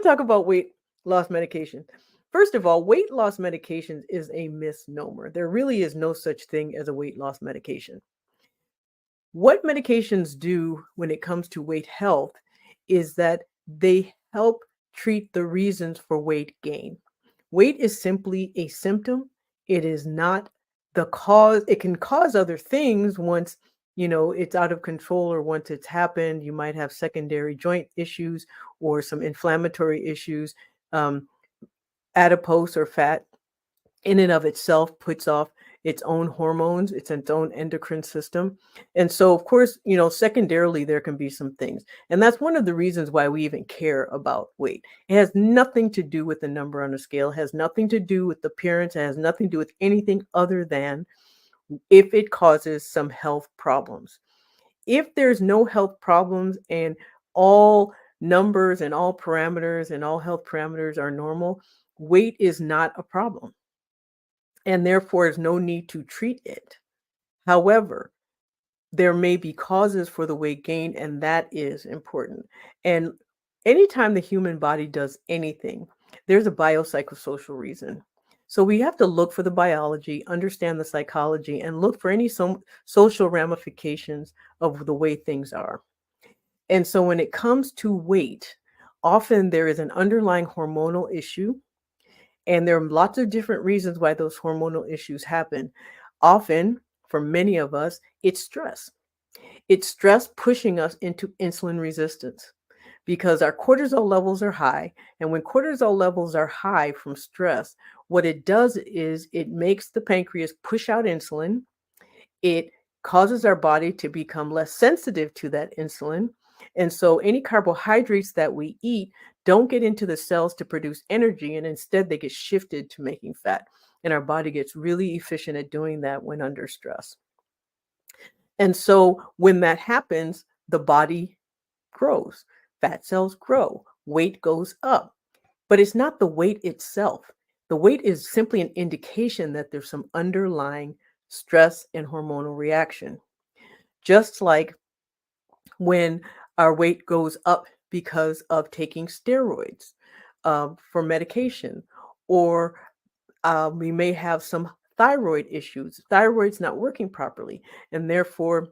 to talk about weight loss medication. First of all, weight loss medications is a misnomer. There really is no such thing as a weight loss medication. What medications do when it comes to weight health is that they help treat the reasons for weight gain. Weight is simply a symptom. It is not the cause. It can cause other things once, it's out of control, or once it's happened. You might have secondary joint issues or some inflammatory issues. Um, Adipose or fat in and of itself puts off its own hormones, it's its own endocrine system. And so, of course, secondarily, there can be some things. And that's one of the reasons why we even care about weight. It has nothing to do with the number on the scale, it has nothing to do with appearance, it has nothing to do with anything other than if it causes some health problems. If there's no health problems and all numbers and all parameters and all health parameters are normal, weight is not a problem, and therefore is no need to treat it. However, there may be causes for the weight gain, and that is important. And anytime the human body does anything, there's a biopsychosocial reason. So we have to look for the biology, understand the psychology, and look for any social ramifications of the way things are. And so when it comes to weight, often there is an underlying hormonal issue, and there are lots of different reasons why those hormonal issues happen. Often, for many of us, it's stress. It's stress pushing us into insulin resistance because our cortisol levels are high. And when cortisol levels are high from stress, what it does is it makes the pancreas push out insulin. It causes our body to become less sensitive to that insulin. And so any carbohydrates that we eat don't get into the cells to produce energy, and instead they get shifted to making fat. And our body gets really efficient at doing that when under stress. And so when that happens, the body grows, fat cells grow, weight goes up. But it's not the weight itself. The weight is simply an indication that there's some underlying stress and hormonal reaction. Just like when our weight goes up because of taking steroids for medication, or we may have some thyroid issues. Thyroid's not working properly, and therefore,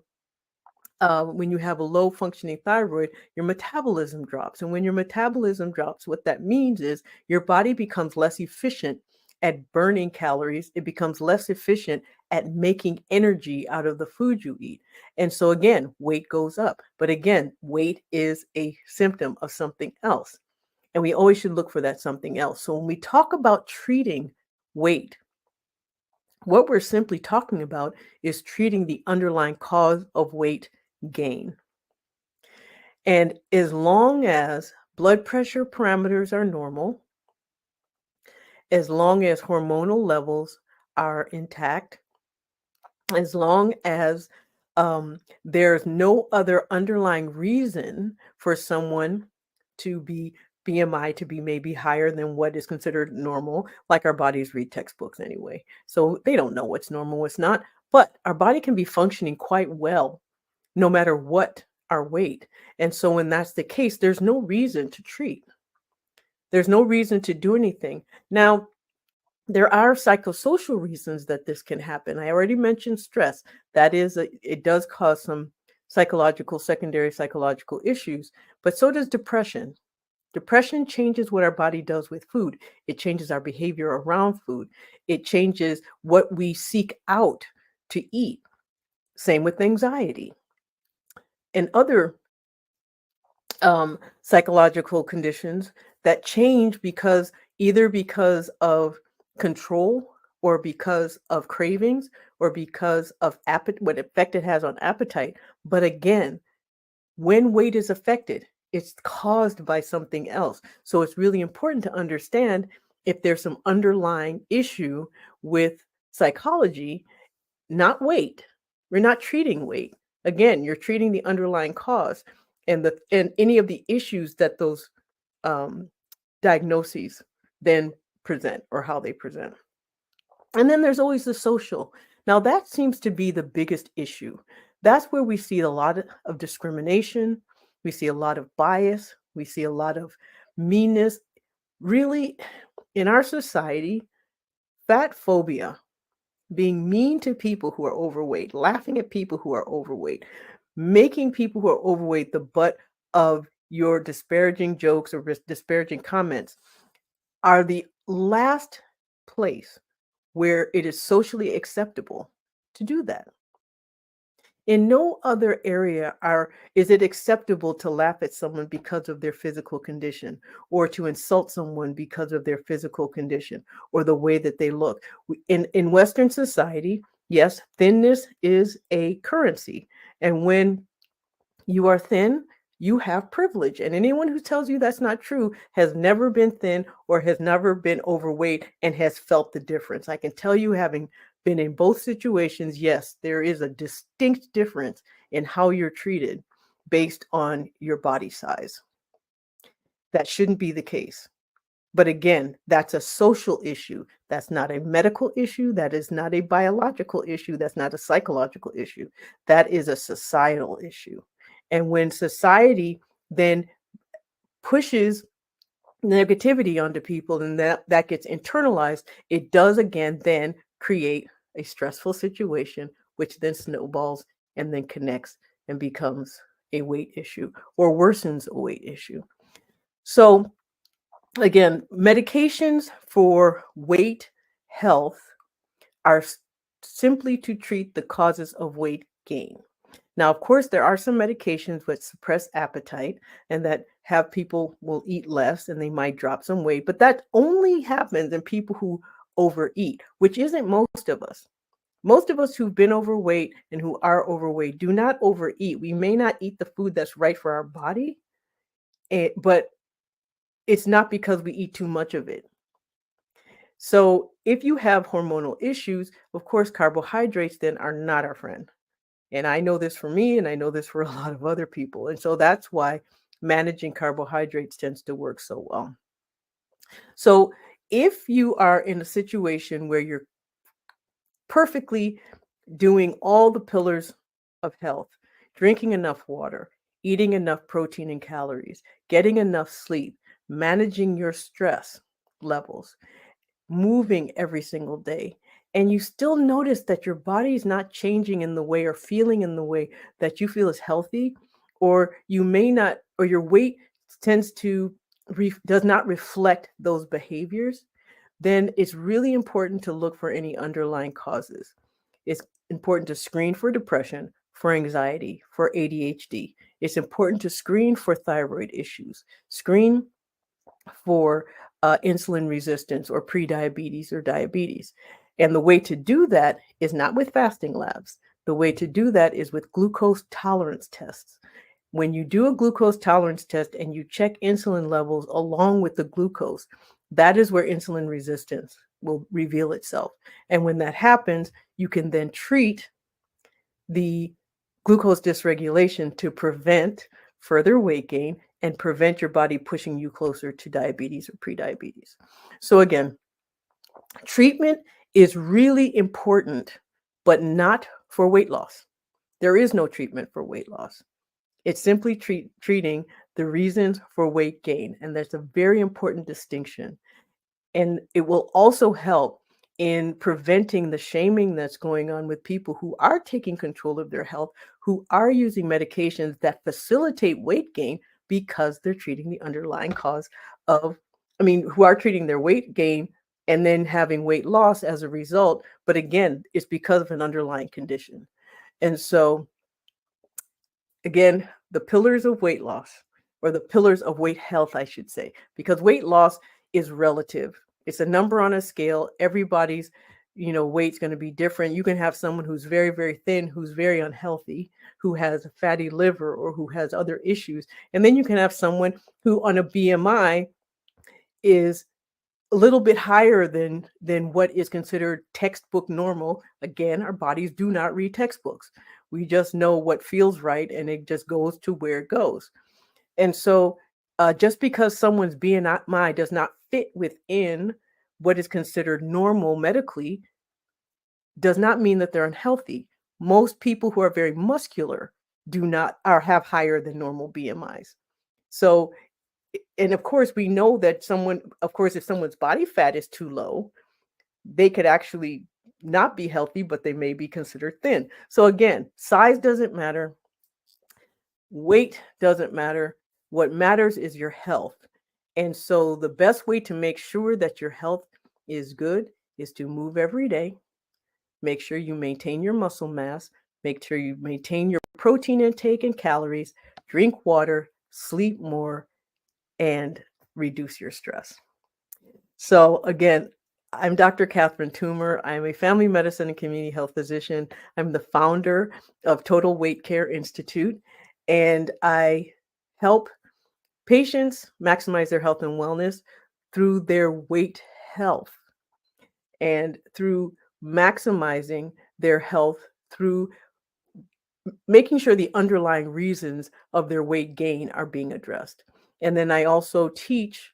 when you have a low functioning thyroid, your metabolism drops. And when your metabolism drops, what that means is your body becomes less efficient at burning calories. It becomes less efficient at making energy out of the food you eat. And so again, weight goes up. But again, weight is a symptom of something else. And we always should look for that something else. So when we talk about treating weight, what we're simply talking about is treating the underlying cause of weight gain. And as long as blood pressure parameters are normal, as long as hormonal levels are intact, as long as there's no other underlying reason for someone to be BMI to be maybe higher than what is considered normal, like our bodies read textbooks anyway. So they don't know what's normal, what's not, but our body can be functioning quite well no matter what our weight. And so when that's the case, there's no reason to treat. There's no reason to do anything. Now, there are psychosocial reasons that this can happen. I already mentioned stress. That is, it does cause some secondary psychological issues, but so does depression. Depression changes what our body does with food. It changes our behavior around food. It changes what we seek out to eat. Same with anxiety and other psychological conditions that change either because of control, or because of cravings, or because of what effect it has on appetite. But again, when weight is affected, it's caused by something else. So it's really important to understand if there's some underlying issue with psychology, not weight. We're not treating weight. Again, you're treating the underlying cause and any of the issues that those diagnoses then present, or how they present. And then there's always the social. Now that seems to be the biggest issue. That's where we see a lot of discrimination. We see a lot of bias. We see a lot of meanness. Really, in our society, fat phobia, being mean to people who are overweight, laughing at people who are overweight, making people who are overweight the butt of your disparaging jokes or disparaging comments are the last place where it is socially acceptable to do that. In no other area is it acceptable to laugh at someone because of their physical condition, or to insult someone because of their physical condition or the way that they look. In Western society, yes, thinness is a currency. And when you are thin, you have privilege. And anyone who tells you that's not true has never been thin or has never been overweight and has felt the difference. I can tell you, having been in both situations, yes, there is a distinct difference in how you're treated based on your body size. That shouldn't be the case. But again, that's a social issue. That's not a medical issue. That is not a biological issue. That's not a psychological issue. That is a societal issue. And when society then pushes negativity onto people and that gets internalized, it does again then create a stressful situation, which then snowballs and then connects and becomes a weight issue or worsens a weight issue. So again, medications for weight health are simply to treat the causes of weight gain. Now, of course, there are some medications that suppress appetite and that have people will eat less and they might drop some weight, but that only happens in people who overeat, which isn't most of us. Most of us who've been overweight and who are overweight do not overeat. We may not eat the food that's right for our body, but it's not because we eat too much of it. So if you have hormonal issues, of course, carbohydrates then are not our friend. And I know this for me, and I know this for a lot of other people. And so that's why managing carbohydrates tends to work so well. So if you are in a situation where you're perfectly doing all the pillars of health, drinking enough water, eating enough protein and calories, getting enough sleep, managing your stress levels, moving every single day, and you still notice that your body is not changing in the way or feeling in the way that you feel is healthy, or you may not, or your weight tends to does not reflect those behaviors, then it's really important to look for any underlying causes. It's important to screen for depression, for anxiety, for ADHD. It's important to screen for thyroid issues, screen for insulin resistance or prediabetes or diabetes. And the way to do that is not with fasting labs. The way to do that is with glucose tolerance tests. When you do a glucose tolerance test and you check insulin levels along with the glucose, that is where insulin resistance will reveal itself. And when that happens, you can then treat the glucose dysregulation to prevent further weight gain and prevent your body pushing you closer to diabetes or prediabetes. So again, treatment is really important, but not for weight loss. There is no treatment for weight loss. It's simply treating the reasons for weight gain. And that's a very important distinction. And it will also help in preventing the shaming that's going on with people who are taking control of their health, who are using medications that facilitate weight gain because they're treating the underlying cause of, who are treating their weight gain and then having weight loss as a result. But again, it's because of an underlying condition. And so, again, the pillars of weight loss, or the pillars of weight health, I should say, because weight loss is relative. It's a number on a scale. Everybody's, weight's going to be different. You can have someone who's very, very thin, who's very unhealthy, who has a fatty liver or who has other issues. And then you can have someone who on a BMI is a little bit higher than what is considered textbook normal. Again, our bodies do not read textbooks. We just know what feels right, and it just goes to where it goes. And so just because someone's BMI does not fit within what is considered normal medically does not mean that they're unhealthy. Most people who are very muscular have higher than normal BMIs. So And of course, we know that if someone's body fat is too low, they could actually not be healthy, but they may be considered thin. So again, size doesn't matter. Weight doesn't matter. What matters is your health. And so the best way to make sure that your health is good is to move every day. Make sure you maintain your muscle mass. Make sure you maintain your protein intake and calories. Drink water, sleep more, and reduce your stress. So again, I'm Dr. Catherine Toomer. I'm a family medicine and community health physician. I'm the founder of Total Weight Care Institute, and I help patients maximize their health and wellness through their weight health and through maximizing their health through making sure the underlying reasons of their weight gain are being addressed. And then I also teach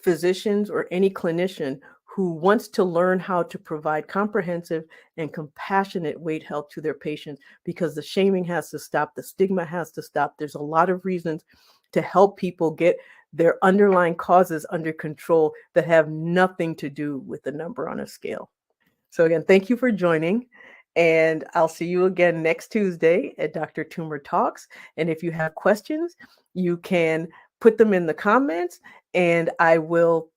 physicians or any clinician who wants to learn how to provide comprehensive and compassionate weight health to their patients, because the shaming has to stop, the stigma has to stop. There's a lot of reasons to help people get their underlying causes under control that have nothing to do with the number on a scale. So again, thank you for joining. And I'll see you again next Tuesday at Dr. Toomer Talks. And if you have questions, you can put them in the comments and I will,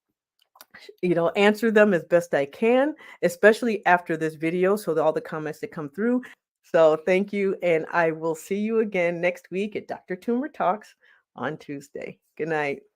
answer them as best I can, especially after this video. So all the comments that come through. So thank you. And I will see you again next week at Dr. Toomer Talks on Tuesday. Good night.